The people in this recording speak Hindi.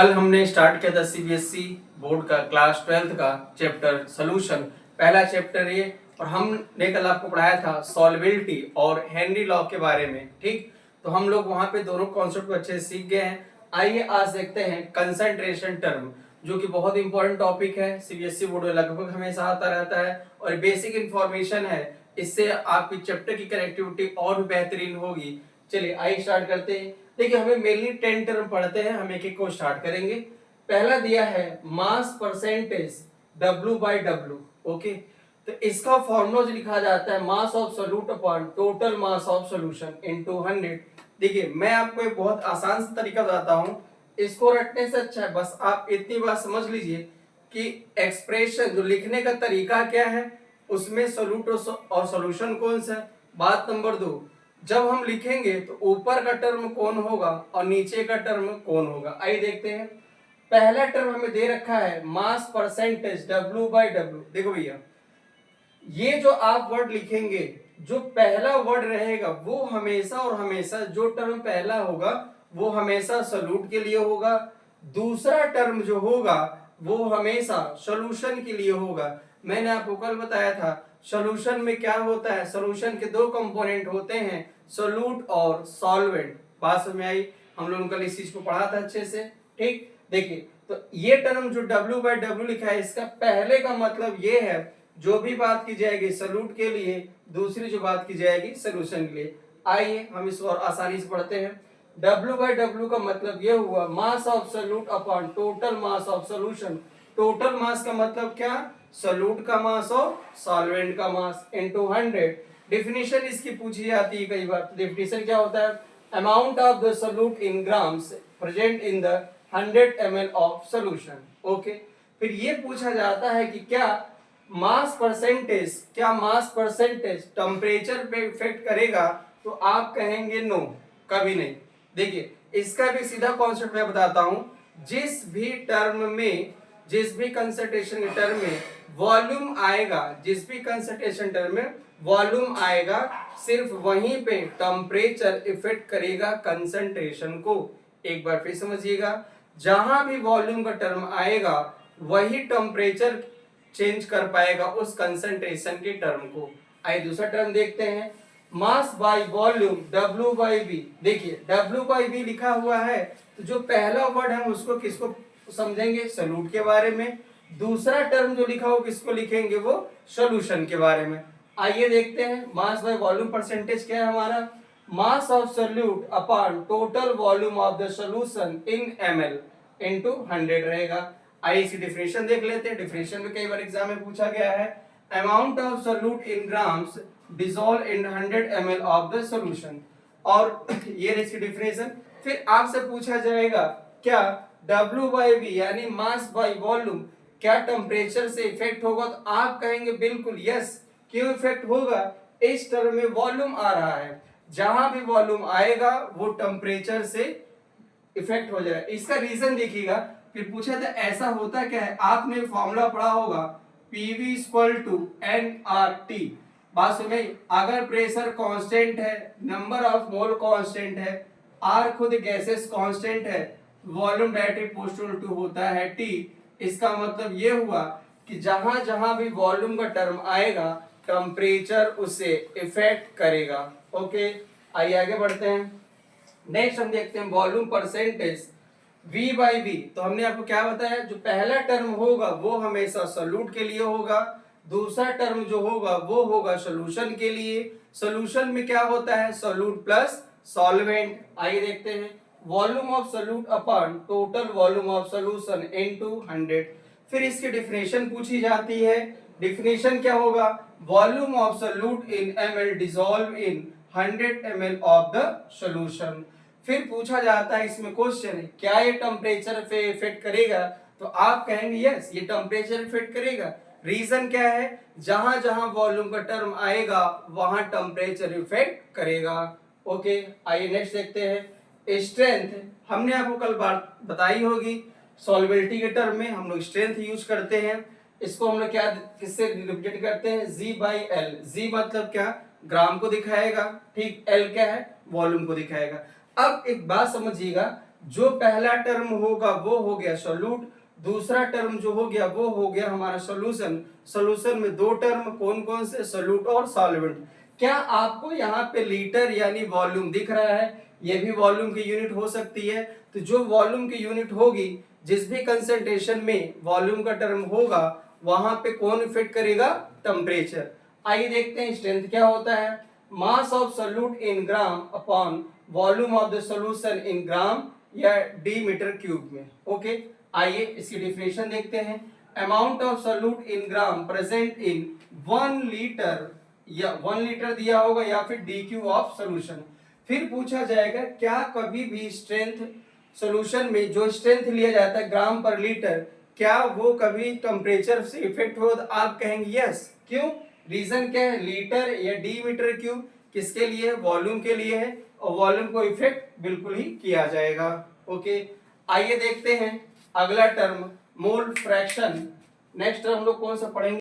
कल हमने स्टार्ट किया था सीबीएसई बोर्ड का क्लास 12th का चैप्टर सोल्यूशन। पहला चैप्टर ये, और हमने कल आपको पढ़ाया था सॉल्वेबिलिटी और हेनरी लॉ के बारे में। ठीक, तो हम लोग वहां पे दोनों कॉन्सेप्ट को अच्छे से सीख गए हैं। आइए आज देखते हैं कंसंट्रेशन टर्म, जो कि बहुत इंपॉर्टेंट टॉपिक है, सीबीएसई बोर्ड में लगभग हमेशा आता रहता है और बेसिक इंफॉर्मेशन है। इससे आपकी चैप्टर की कनेक्टिविटी और भी बेहतरीन होगी। चलिए आइए स्टार्ट करते हैं। देखिए, हमें मेनली 10 टर्म पढ़ते हैं, हम एक एक को स्टार्ट करेंगे। पहला दिया है मास परसेंटेज W/W। ओके, तो इसका फॉर्मूला जो लिखा जाता है mass of solute upon total mass of solution into 100। देखिए, मैं आपको एक बहुत आसान सा तरीका बताता हूं, इसको रटने से अच्छा है बस आप इतनी बात समझ लीजिए कि एक्सप्रेशन जो लिखने का तरीका क्या है, उसमें सोल्यूट और सॉल्यूशन कौन सा है। बात नंबर 2, जब हम लिखेंगे तो ऊपर का टर्म कौन होगा और नीचे का टर्म कौन होगा। आइए देखते हैं। पहला टर्म हमें दे रखा है मास परसेंटेज W/W। देखो भैया, ये जो आप वर्ड लिखेंगे, जो पहला वर्ड रहेगा वो हमेशा और हमेशा, जो टर्म पहला होगा वो हमेशा सोल्यूट के लिए होगा, दूसरा टर्म जो होगा वो हमेशा सॉल्यूशन के लिए होगा। मैंने आपको कल बताया था सॉल्यूशन में क्या होता है, सॉल्यूशन के दो कंपोनेंट होते हैं, सोल्यूट और सॉल्वेंट। बात समझ में आई? हम लोगों ने कल इस चीज को पढ़ा था अच्छे से। ठीक, देखिए, तो ये टर्म जो W/W लिखा है, इसका पहले का मतलब ये है जो भी बात की जाएगी सोल्यूट के लिए, दूसरी जो बात की जाएगी सॉल्यूशन के लिए। आइए हम इसको और आसानी से पढ़ते हैं। W/W का मतलब ये हुआ मास of solute upon total mass of solution. Total mass का मतलब क्या, सोल्यूट का मास और सॉल्वेंट का मास इनटू 100। डेफिनेशन इसकी पूछी जाती है कई बार। डेफिनेशन क्या होता है, amount of the solute in grams present in the 100 ml of solution. Okay, फिर ये पूछा जाता है कि क्या मास परसेंटेज, क्या मास परसेंटेज टेम्परेचर पे इफेक्ट करेगा, तो आप कहेंगे नो, कभी नहीं। देखिए, इसका भी सीधा कॉन्सेप्ट मैं बताता हूं। जिस भी टर्म में, जिस भी कंसंट्रेशन के टर्म में वॉल्यूम आएगा, जिस भी कंसंट्रेशन टर्म में वॉल्यूम आएगा, सिर्फ वहीं पे टेम्परेचर इफेक्ट करेगा कंसंट्रेशन को। एक बार फिर समझिएगा, जहां भी वॉल्यूम का टर्म आएगा वही टेम्परेचर चेंज कर पाएगा उस कंसंट्रेशन के टर्म को। आइए दूसरा टर्म देखते हैं, मास बाय वॉल्यूम W/V। देखिए, W/V लिखा हुआ है, तो जो पहला वर्ड है उसको किसको समझेंगे, सोल्यूट के बारे में। दूसरा टर्म जो लिखा हो किसको लिखेंगे, वो सॉल्यूशन के बारे में। आइए देखते हैं, मास बाय वॉल्यूम परसेंटेज क्या है हमारा, मास of solute upon total volume of the solution in ml into 100 रहेगा। आइए इसकी डिफिनेशन देख लेते हैं। डिफिनेशन में कई बार एग्जाम में पूछा गया है, amount of solute in grams dissolve in 100 ml of the solution. और ये इसकी डिफिनेशन। फिर आपसे पूछा जाएगा क्या W/V यानी मास बाय वॉल्यूम क्या टेम्परेचर से इफेक्ट होगा, तो आप कहेंगे बिल्कुल यस। क्यों इफेक्ट होगा, इस टर्म में वॉल्यूम आ रहा है, जहां भी वॉल्यूम आएगा वो टेम्परेचर से इफेक्ट हो जाएगा। इसका रीजन देखिएगा। फिर पूछा था ऐसा होता क्या है, आपने फॉर्मूला पढ़ा होगा PV=NRT। बात सुन में, अगर प्रेशर कांस्टेंट है, नंबर ऑफ मोल कांस्टेंट है, R खुद गैसेस कांस्टेंट है, वॉल्यूम डायरेक्टली प्रोपोर्शनल टू होता है T। इसका मतलब ये हुआ कि जहां जहां भी वॉल्यूम का टर्म आएगा टेम्परेचर उसे इफेक्ट करेगा। ओके, आइए आगे बढ़ते हैं। नेक्स्ट हम देखते हैं वॉल्यूम परसेंटेज V/V। तो हमने आपको क्या बताया, जो पहला टर्म होगा वो हमेशा सोल्यूट के लिए होगा, दूसरा टर्म जो होगा वो होगा सॉल्यूशन के लिए। सॉल्यूशन में क्या होता है, सोल्यूट प्लस सॉल्वेंट। आइए देखते हैं, volume of solute upon total volume of solution into 100। फिर इसकी डिफिनेशन पूछी जाती है। डिफिनेशन क्या होगा, volume of solute in ml dissolve in 100 ml of the solution. फिर पूछा जाता है, इसमें क्वेश्चन है क्या ये टेम्परेचर पे इफेक्ट करेगा, तो आप कहेंगे यस ये टेम्परेचर इफेक्ट करेगा। रीजन क्या है, जहां जहां वॉल्यूम का टर्म आएगा वहां टेम्परेचर इफेक्ट करेगा। ओके, आइए नेक्स्ट देखते हैं स्ट्रेंथ। हमने आपको कल बात बताई होगी, सॉल्वेबिलिटी के टर्म में हम लोग स्ट्रेंथ यूज करते हैं। इसको हम लोग क्या किससे रिप्रेजेंट करते हैं, G/L। G मतलब क्या, ग्राम को दिखाएगा, ठीक, L क्या है, वॉल्यूम को दिखाएगा। अब एक बात समझिएगा, जो पहला टर्म होगा वो हो गया सोल्यूट, दूसरा टर्म जो हो गया वो हो गया हमारा सोल्यूशन। सोल्यूशन में दो टर्म कौन कौन से, सोल्यूट और सॉल्वेंट। क्या आपको यहाँ पे लीटर यानी वॉल्यूम दिख रहा है? ये भी वॉल्यूम की यूनिट हो सकती है। तो जो वॉल्यूम की यूनिट होगी, जिस भी कंसंट्रेशन में वॉल्यूम का टर्म होगा, वहां पे कौन इफेक्ट करेगा? टेम्परेचर। आइए देखते हैं स्ट्रेंथ क्या होता है। Mass of solute in gram upon volume of the solution in gram या डी मीटर क्यूब में। ओके, आइए इसकी डिफिनेशन देखते हैं। Amount of solute in gram present in 1 litre, या 1 लीटर दिया होगा या फिर डी क्यू ऑफ सोल्यूशन। फिर पूछा जाएगा क्या कभी भी स्ट्रेंथ सॉल्यूशन में जो स्ट्रेंथ लिया जाता है ग्राम पर लीटर, क्या वो कभी टेम्परेचर से इफेक्ट हो? तो आप कहेंगे यस। क्यों? रीजन क्या है? लीटर या डी मीटर क्यूब किसके लिए है? वॉल्यूम के लिए है, और वॉल्यूम को इफेक्ट बिल्कुल ही किया जाएगा। ओके, आइए देखते हैं अगला term, mole fraction. Next term हम लोग कौन सा पढ़ेंगे?